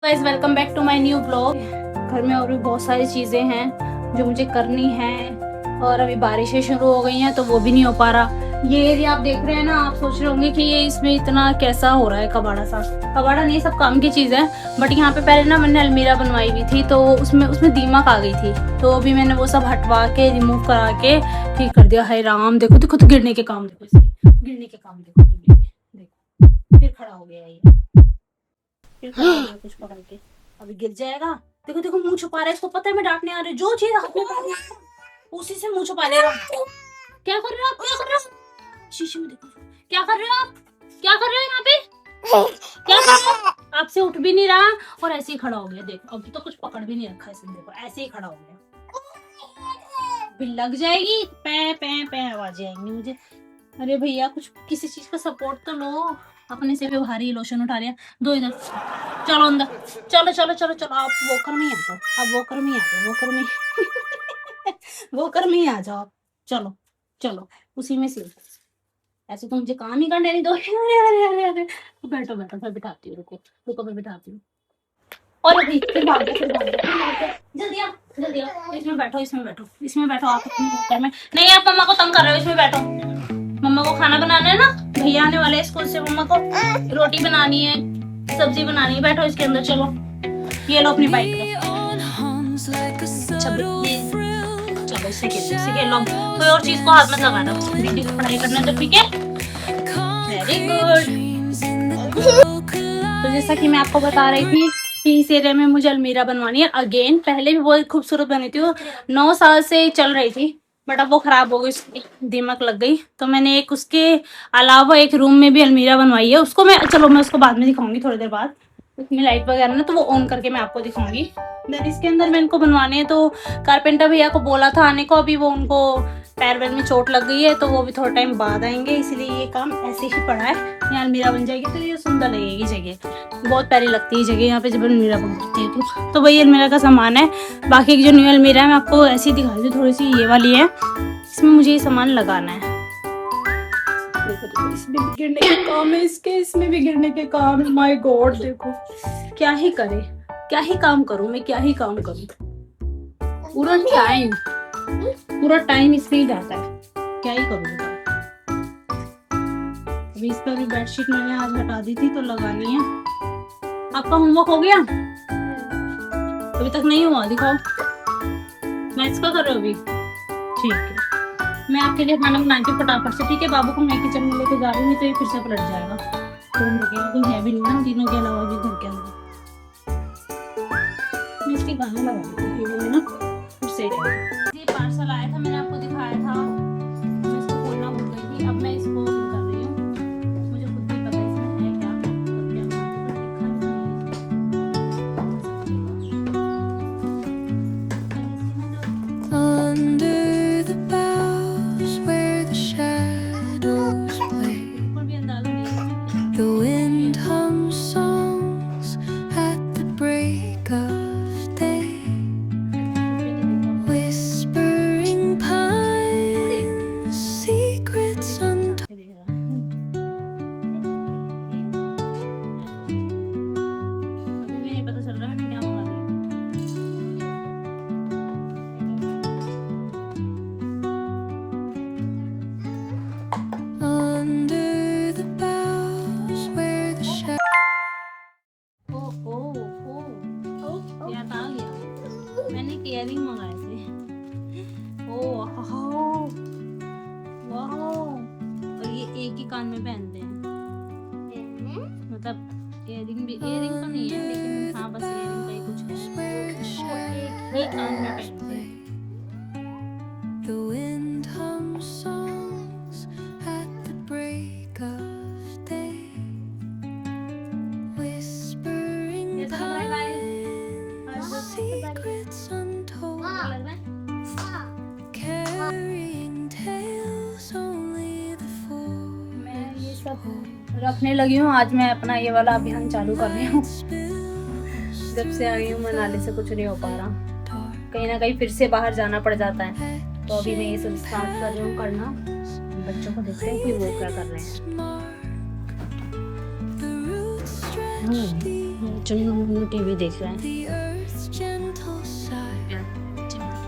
Guys welcome back to my new blog. घर में और भी बहुत सारी चीज़ें हैं जो मुझे करनी है और अभी बारिशें शुरू हो गई हैं तो वो भी नहीं हो पा रहा। ये एरिया आप देख रहे हैं ना, आप सोच रहे होंगे कि ये इसमें इतना कैसा हो रहा है कबाड़ा सा। कबाड़ा नहीं, सब काम की चीज़ है। बट यहाँ पे पहले ना मैंने अलमीरा बनवाई हुई थी तो उसमें दीमक आ गई थी, तो अभी मैंने वो सब हटवा के रिमूव करा के ठीक कर दिया। हाय राम, देखो देखो तो गिरने के काम, देखो इसके गिरने के काम, देखो देखो फिर खड़ा हो गया ये, फिर खड़ा हो गया कुछ पकड़ के, अभी गिर जाएगा। देखो देखो मुंह छुपा रहा है, इसको पता है मैं डांटने आ रही हूँ। जो चीज हाथ में पकड़ी उसी से मुंह छुपा लेगा। क्या कर रहे हो आप, क्या कर रहे हो? शीशे में देखो, क्या कर रहे हो आप, क्या कर रहे हो यहाँ पे, क्या कर रहे हो? आपसे उठ भी नहीं रहा और ऐसे ही खड़ा हो गया। देखो अभी तो कुछ पकड़ भी नहीं रखा इसने, देखो ऐसे ही खड़ा हो गया। भी लग जाएगी, पै पै पै आवाजें आएंगी मुझे। अरे भैया कुछ किसी चीज का सपोर्ट तो लो। अपने से भी भारी लोशन उठा लिया। दो इधर, चलो अंदर, चलो चलो चलो चलो। आप वॉकर में ही आ जाओ, आप वॉकर में ही आ जाओ, वॉकर में वॉकर में ही आ जाओ आप। चलो चलो उसी में से। ऐसे तो मुझे काम ही करने नहीं दो। अरे अरे अरे अरे, बैठो बैठो, मैं बिठाती हूँ, रुको रुको मैं बिठाती हूँ। और अभी फिर भाग गया, फिर भाग गया, फिर भाग गया। जल्दी आओ, जल्दी आओ, इसमें बैठो, इसमें बैठो, इसमें बैठो। आप अपने वॉकर में नहीं, आप मम्मा को तंग कर रहे हो, इसमें बैठो। मम्मा को खाना बनाना है ना, भैया आने वाले हैं स्कूल से, मम्मा को रोटी बनानी है, सब्जी बनानी है। बैठो इसके अंदर, चलो ये लो अपनी बाइक लो। चलो इससे खेल लो, कोई और चीज को हाथ मत लगाना, दीदी को पढ़ाई करना तो ठीक है। Very good. तो जैसा कि मैं आपको बता रही थी कि इस एरिया में मुझे अलमीरा बनवानी है अगेन। पहले भी बहुत खूबसूरत बनी थी, वो 9 साल से चल रही थी, बट अब वो खराब हो गई, उसकी दीमक लग गई। तो मैंने एक उसके अलावा एक रूम में भी अलमीरा बनवाई है। उसको मैं उसको बाद में दिखाऊंगी थोड़ी देर बाद। उसमें लाइट वगैरह ना तो वो ऑन करके मैं आपको दिखाऊंगी। देन इसके अंदर मैं इनको बनवाने हैं तो कारपेंटर भैया को बोला था आने को, अभी वो उनको पैर वैर में चोट लग गई है तो वो भी थोड़ा टाइम बाद आएंगे, इसलिए ये काम ऐसे ही पड़ा है। यहाँ अलमीरा बन जाएगी तो ये सुंदर लगेगी जगह, बहुत प्यारी लगती है जगह यहाँ पे जब अलमीरा बनती है। तो वही अलमीरा का सामान है। बाकी जो न्यू अलमीरा है मैं आपको ऐसी दिखा दूँ, थोड़ी सी ये वाली है, इसमें मुझे ये सामान लगाना है। देखो देखो इसमें भी गिरने के काम है, इसमें भी गिरने के काम है। माय गॉड, देखो क्या ही करे, क्या ही काम करूं मैं, क्या ही काम करूं। पूरा टाइम इसमें ही जाता है, क्या ही करूं। अभी इस पर भी बेडशीट मैंने आज हटा दी थी तो लगानी है। आपका होमवर्क हो गया? अभी तक नहीं हुआ, दिखाओ मैथ्स का कर रहे हो अभी, ठीक है। मैं आपके लिए खाना बनाती हूँ फटाफट से, ठीक है। बाबू को मैं किचन में लेके जा रही हूँ तो ये फिर से पलट जाएगा। तो कोई है भी नहीं ना तीनों के अलावा भी घर के अंदर। मैं इसके गाना लगा देती हूँ ना, फिर से ये पार्सल आया था, मैंने आपको दिखाया था, मैं इसको खोलना भूल गई थी। अब मैं इसको कर रही हूँ, मुझे खुद नहीं पता इसमें है क्या। मैंने इयरिंग मंगाए थे। ओह वाह, और ये एक ही कान में पहनते हैं, मतलब इयरिंग तो नहीं है लेकिन हाँ बस इयरिंग का ही कुछ है, एक ही कान में पहनते हैं। रखने लगी हूँ। आज मैं अपना ये वाला अभियान चालू कर रही हूँ। जब से आई हूँ मनाली से कुछ नहीं हो पा रहा, कहीं ना कहीं फिर से बाहर जाना पड़ जाता है। तो अभी मैं ये सब स्टार्ट कर रही हूँ करना। बच्चों को देखते हैं कि वो क्या कर रहे हैं। चुन्नू मुन्नू टीवी देख रहे हैं।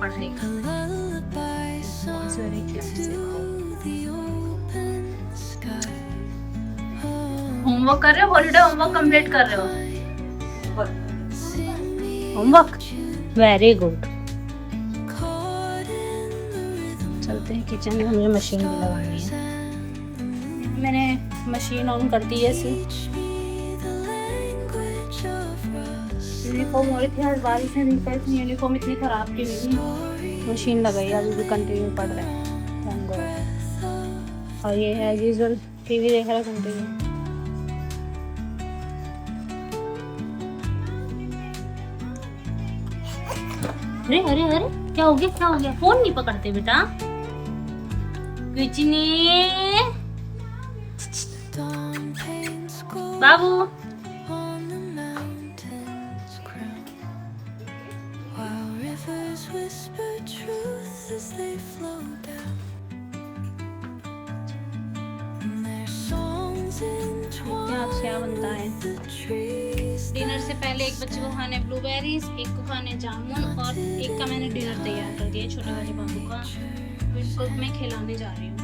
पढ़ाई होमवर्क कर रहे हो? हॉलीडे होमवर्क कंप्लीट कर रहे हो? Homework very good. चलते हैं किचन में, मुझे मशीन भी लगानी है। मैंने मशीन ऑन कर दी है। यूनिफॉर्म हो रही थी आज, बारिश में इतनी यूनिफॉर्म इतनी खराब की हुई थी, मशीन लगाई, अभी भी कंटिन्यू पड़ रहा है। और ये एज यूजुअल टीवी देख रहा है कंटिन्यू। अरे अरे अरे क्या हो गया, क्या हो गया? फोन नहीं पकड़ते बेटा? कुछ नहीं बाबू। क्या बनता है डिनर से पहले? एक बच्चे को खाने ब्लूबेरीज, एक को खाने जामुन, और एक का मैंने डिनर तैयार कर दिया छोटे वाले बाबू का। तो इसको मैं खिलाने जा रही हूँ।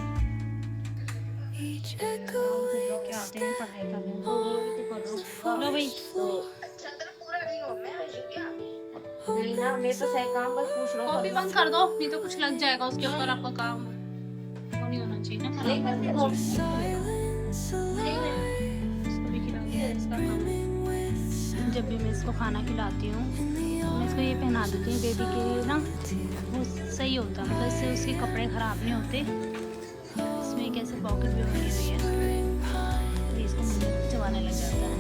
क्या आते हैं पढ़ाई कर रहे हैं। लो भाई नहीं ना, मैं तो सही काम बस पूछ रहा हूँ। कॉपी बंद कर दो, नहीं तो कुछ लग जाएगा उसके ऊपर। आपका काम वो नहीं होना चाहिए ना। जब भी मैं इसको खाना खिलाती हूँ मैं इसको ये पहना देती हूँ बेबी के लिए ना, वो सही होता है। मतलब इससे उसके कपड़े ख़राब नहीं होते। इसमें एक ऐसे पॉकेट भी बनी हुई है, इसको मुझे चबाने लग जाता है।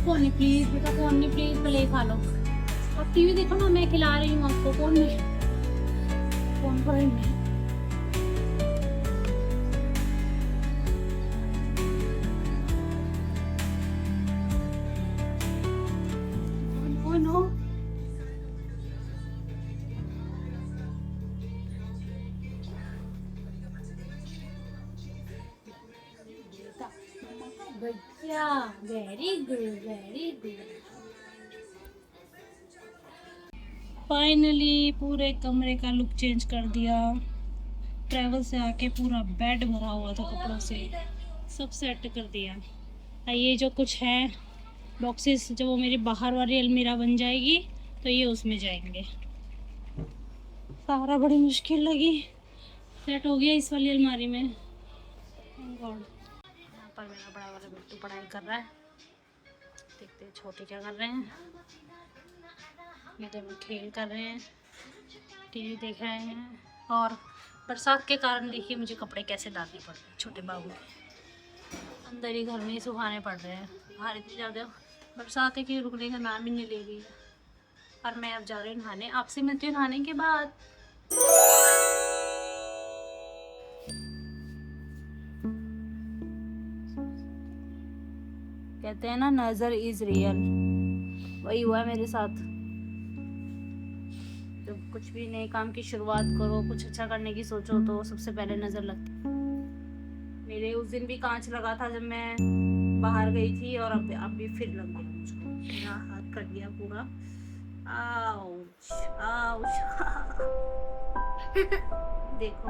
फोन नहीं प्लीज बेटा, फोन नहीं प्लीज, पहले खा लो। अब टीवी देखो ना, मैं खिला रही हूँ आपको। फोन नहीं, फोन पर ही नहीं। नो बच्चा, very good very good. Finally पूरे कमरे का लुक चेंज कर दिया। ट्रैवल से आके पूरा बेड भरा हुआ था कपड़ों से, सब सेट कर दिया। ये जो कुछ है बॉक्सेस, जब वो मेरी बाहर वाली अलमीरा बन जाएगी तो ये उसमें जाएंगे। सारा बड़ी मुश्किल लगी, सेट हो गया इस वाली अलमारी में। गॉड। यहाँ पर मेरा बड़ा वाला बिट्टू पढ़ाई कर रहा है। देखते हैं छोटे क्या कर रहे हैं। मेरे में खेल कर रहे हैं, टीवी देख रहे हैं। और बरसात के कारण देखिए मुझे कपड़े कैसे डालने पड़ रहे हैं छोटे बाबू के। अंदर ही घर में ही सुखाने पड़ रहे हैं। बाहर इतनी ज़्यादा बरसात है कि रुकने का नाम ही नहीं ले रही है। और मैं अब जा रही हूँ नहाने। आपसे मिलती हूँ नहाने के बाद। कहते हैं ना, नजर इज रियल, वही हुआ मेरे साथ। जब कुछ भी नए काम की शुरुआत करो, कुछ अच्छा करने की सोचो, तो सबसे पहले नजर लगती। मेरे उस दिन भी कांच लगा था जब मैं बाहर गई थी, और अब भी फिर लग गया मुझको। मेरा हाथ कट गया पूरा। Ouch ouch. देखो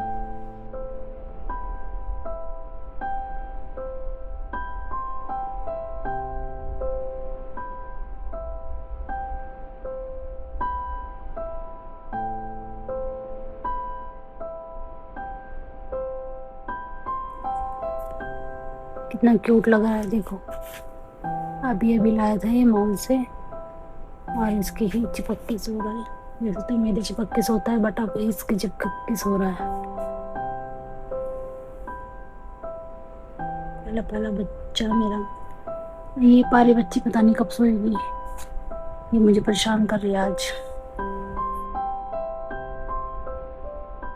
कितना क्यूट लग रहा है। देखो अभी अभी लाया था ये मॉल से, और इसकी ही चिपक के सो रहा है। वैसे तो मेरे चिपक के सोता है, बट अब इसकी चिपक के सो रहा है। पहला पहला बच्चा मेरा। ये पारी बच्ची पता नहीं कब सोएगी, ये मुझे परेशान कर रही है आज।